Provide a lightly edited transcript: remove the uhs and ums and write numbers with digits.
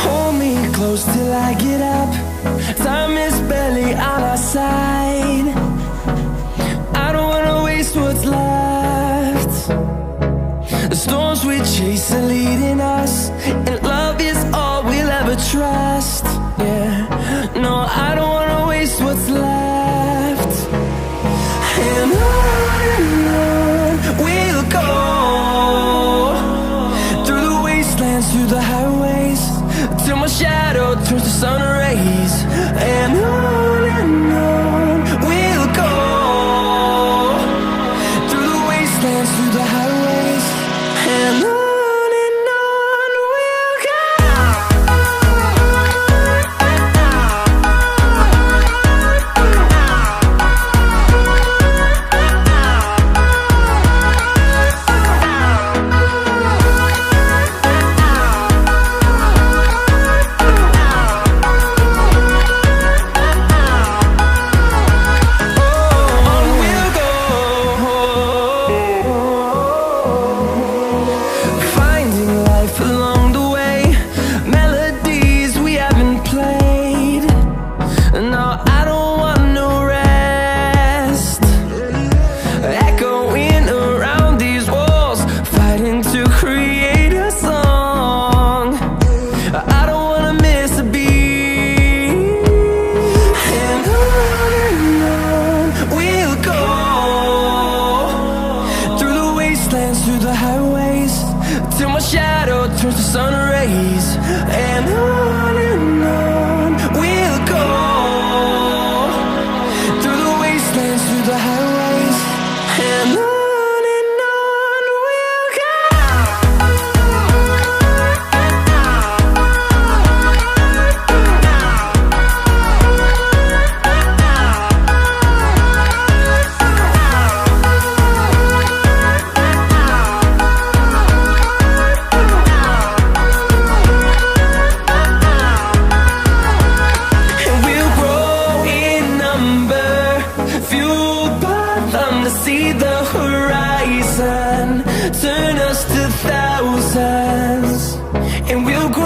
Hold me close till I get up. Time is barely on our side. I don't wanna waste what's left. The storms we chase are leading us, and love is all we'll ever trust. Yeah, no, I don't wanna waste what's left. And on we'll go, through the wastelands, through the highways, till my shadow turns to sun rays. And on we'll go, through the wastelands, through the highways, and on we'll go. Through the highways, till my shadow turns to sun rays. And on we'll go, through the wastelands, through the highways, and on we'll go. See the horizon turn us to thousands, and we'll grow